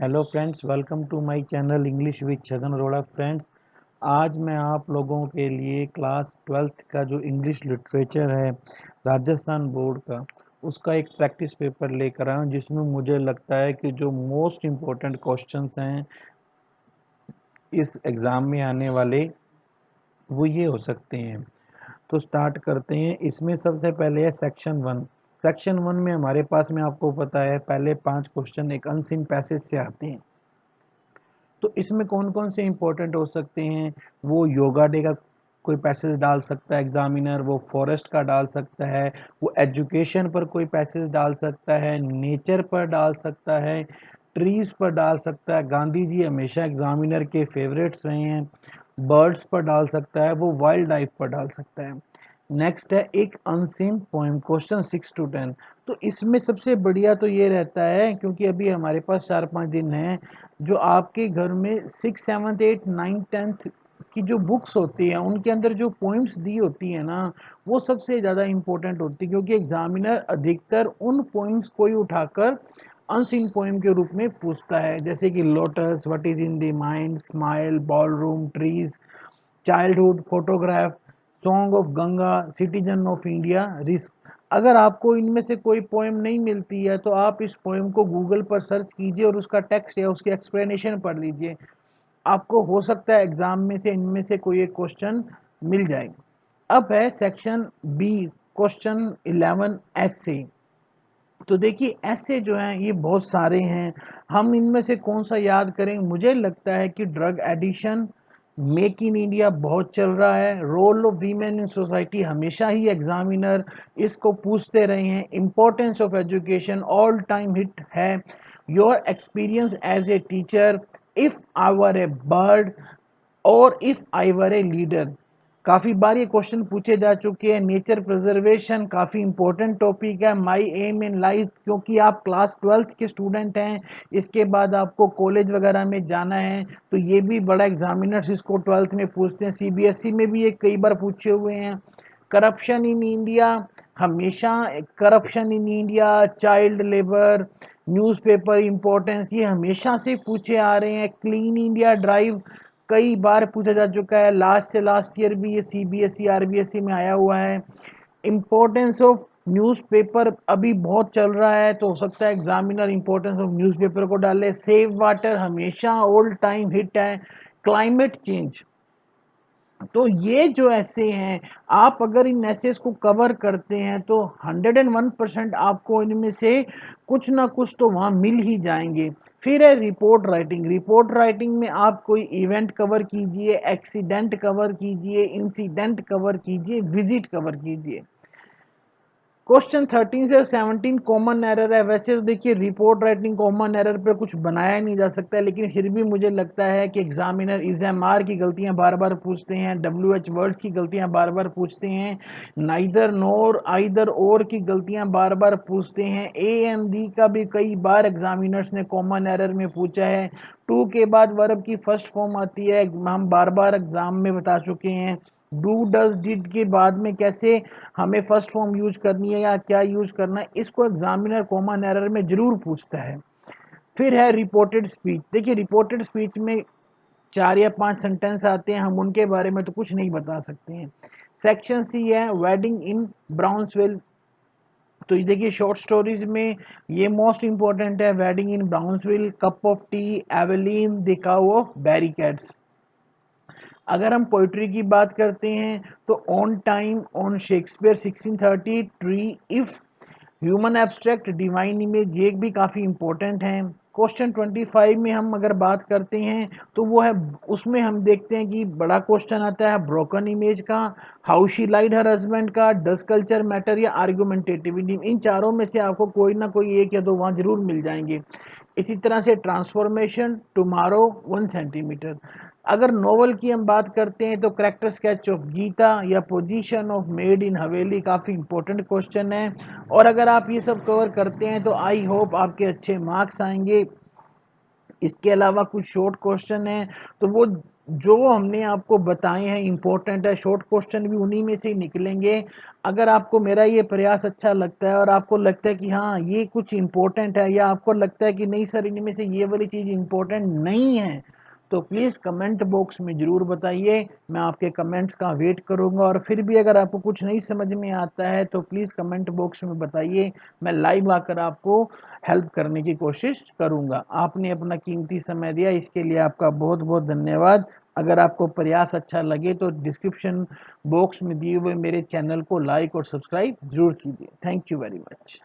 Hello friends, welcome to my channel English with Chhagan Arora. Friends, आज मैं आप लोगों के लिए क्लास 12th का जो इंग्लिश लिटरेचर है राजस्थान बोर्ड का, उसका एक प्रैक्टिस पेपर लेकर आया हूँ, जिसमें मुझे लगता है कि जो मोस्ट इम्पोर्टेंट क्वेश्चंस हैं इस एग्ज़ाम में आने वाले वो ये हो सकते हैं। तो स्टार्ट करते हैं। इसमें सबसे पहले है सेक्शन 1। सेक्शन 1 में हमारे पास में आपको पता है पहले 5 क्वेश्चन एक अनसीन पैसेज से आते हैं। तो इसमें कौन कौन से इंपॉर्टेंट हो सकते हैं? वो योगा डे का कोई पैसेज डाल सकता है एग्जामिनर, वो फॉरेस्ट का डाल सकता है, वो एजुकेशन पर कोई पैसेज डाल सकता है, नेचर पर डाल सकता है, ट्रीज पर डाल सकता है, गांधी जी हमेशा एग्जामिनर के फेवरेट्स रहे हैं, बर्ड्स पर डाल सकता है, वो वाइल्ड लाइफ पर डाल सकता है। नेक्स्ट है एक अनसीन पोएम, क्वेश्चन 6 to 10। तो इसमें सबसे बढ़िया तो ये रहता है, क्योंकि अभी हमारे पास 4-5 दिन हैं, जो आपके घर में 6, 7, 8, 9, 10th की जो बुक्स होती हैं उनके अंदर जो पोइम्स दी होती है ना, वो सबसे ज़्यादा इम्पोर्टेंट होती है, क्योंकि एग्जामिनर अधिकतर उन पोइम्स को ही उठाकर अनसीन पोइम के रूप में पूछता है, जैसे कि lotus, what is in the mind, smile, ballroom, trees, childhood, photograph, song of Ganga, citizen of India, risk. अगर आपको इनमें से कोई पोएम नहीं मिलती है तो आप इस पोएम को गूगल पर सर्च कीजिए और उसका टेक्स्ट या उसकी एक्सप्लेनेशन पढ़ लीजिए। आपको हो सकता है एग्जाम में से इनमें से कोई एक क्वेश्चन मिल जाए। अब है सेक्शन बी, क्वेश्चन 11 ऐसे। तो देखिए ऐसे जो हैं ये बहुत सारे हैं, हम इनमें से कौन सा याद करें? मुझे लगता है कि drug addiction, make in India बहुत चल रहा है, role of women in society हमेशा ही एग्जामिनर इसको पूछते रहे हैं, importance of education all time hit है, your experience as a teacher, if I were a bird और if I were a leader, काफ़ी बार ये क्वेश्चन पूछे जा चुके हैं। नेचर प्रिजर्वेशन काफ़ी इंपॉर्टेंट टॉपिक है। माई एम इन लाइफ, क्योंकि आप क्लास 12th के स्टूडेंट हैं, इसके बाद आपको कॉलेज वगैरह में जाना है, तो ये भी बड़ा एग्जामिनर्स इसको 12th में पूछते हैं। सीबीएसई में भी ये कई बार पूछे हुए हैं। करप्शन इन इंडिया, हमेशा corruption in India, child labour, newspaper importance, ये हमेशा से पूछे आ रहे हैं। क्लीन इंडिया ड्राइव कई बार पूछा जा चुका है, लास्ट से लास्ट ईयर भी ये सीबीएसई आरबीएसई में आया हुआ है। इम्पोर्टेंस ऑफ न्यूज़पेपर अभी बहुत चल रहा है, तो हो सकता है एग्जामिनर इम्पोर्टेंस ऑफ न्यूज़पेपर को डाले। सेव वाटर हमेशा ऑल टाइम हिट है। क्लाइमेट चेंज, तो ये जो ऐसे हैं, आप अगर इन ऐसेस को कवर करते हैं तो 101% आपको इनमें से कुछ ना कुछ तो वहाँ मिल ही जाएंगे। फिर है रिपोर्ट राइटिंग। रिपोर्ट राइटिंग में आप कोई इवेंट कवर कीजिए, एक्सीडेंट कवर कीजिए, इंसिडेंट कवर कीजिए, विजिट कवर कीजिए। क्वेश्चन 13 से 17 कॉमन एरर है। वैसे तो देखिए रिपोर्ट राइटिंग कॉमन एरर पर कुछ बनाया नहीं जा सकता, लेकिन फिर भी मुझे लगता है कि एग्जामिनर इज़एमआर की गलतियां बार बार पूछते हैं, डब्ल्यूएच वर्ड्स की गलतियां बार बार पूछते हैं, नाइदर नोर आइदर और की गलतियां बार बार पूछते हैं, ए एंड दी का भी कई बार एग्जामिनर्स ने कॉमन एरर में पूछा है। टू के बाद वर्ब की फर्स्ट फॉर्म आती है, हम बार बार एग्जाम में बता चुके हैं। डू डज डिड के बाद में कैसे हमें फर्स्ट फॉर्म यूज करनी है या क्या यूज करना है, इसको एग्जामिनर कॉमन एरर में जरूर पूछता है। फिर है रिपोर्टेड स्पीच। देखिए रिपोर्टेड स्पीच में 4 या 5 सेंटेंस आते हैं, हम उनके बारे में तो कुछ नहीं बता सकते हैं। सेक्शन सी है वेडिंग इन ब्राउन्सविल। तो ये देखिए शॉर्ट स्टोरीज में ये मोस्ट इंपॉर्टेंट है, wedding in Brownsville, cup of tea, Eveline, the cow of barricades. अगर हम पोइट्री की बात करते हैं तो on time, on Shakespeare 1630, tree, if, human abstract, divine image, ये भी काफ़ी इंपॉर्टेंट हैं। क्वेश्चन 25 में हम अगर बात करते हैं तो वो है, उसमें हम देखते हैं कि बड़ा क्वेश्चन आता है ब्रोकन इमेज का, how she lied her husband का, डस कल्चर मैटर या आर्गुमेंटेटिव। इन चारों में से आपको कोई ना कोई एक या दो वहाँ जरूर मिल जाएंगे। इसी तरह से ट्रांसफॉर्मेशन, टुमारो, 1 सेंटीमीटर। अगर नोवेल की हम बात करते हैं तो करेक्टर स्केच ऑफ गीता या पोजीशन ऑफ मेड इन हवेली काफ़ी इंपॉर्टेंट क्वेश्चन है। और अगर आप ये सब कवर करते हैं तो आई होप आपके अच्छे मार्क्स आएंगे। इसके अलावा कुछ शॉर्ट क्वेश्चन हैं, तो वो जो हमने आपको बताए हैं इम्पोर्टेंट है, शॉर्ट क्वेश्चन भी उन्हीं में से ही निकलेंगे। अगर आपको मेरा ये प्रयास अच्छा लगता है और आपको लगता है कि हाँ ये कुछ इम्पोर्टेंट है, या आपको लगता है कि नहीं सर इनमें से ये वाली चीज़ इम्पोर्टेंट नहीं है, तो प्लीज़ कमेंट बॉक्स में ज़रूर बताइए। मैं आपके कमेंट्स का वेट करूँगा। और फिर भी अगर आपको कुछ नहीं समझ में आता है तो प्लीज़ कमेंट बॉक्स में बताइए, मैं लाइव आकर आपको हेल्प करने की कोशिश करूँगा। आपने अपना कीमती समय दिया, इसके लिए आपका बहुत बहुत धन्यवाद। अगर आपको प्रयास अच्छा लगे तो डिस्क्रिप्शन बॉक्स में दिए हुए मेरे चैनल को लाइक और सब्सक्राइब ज़रूर कीजिए। Thank you very much.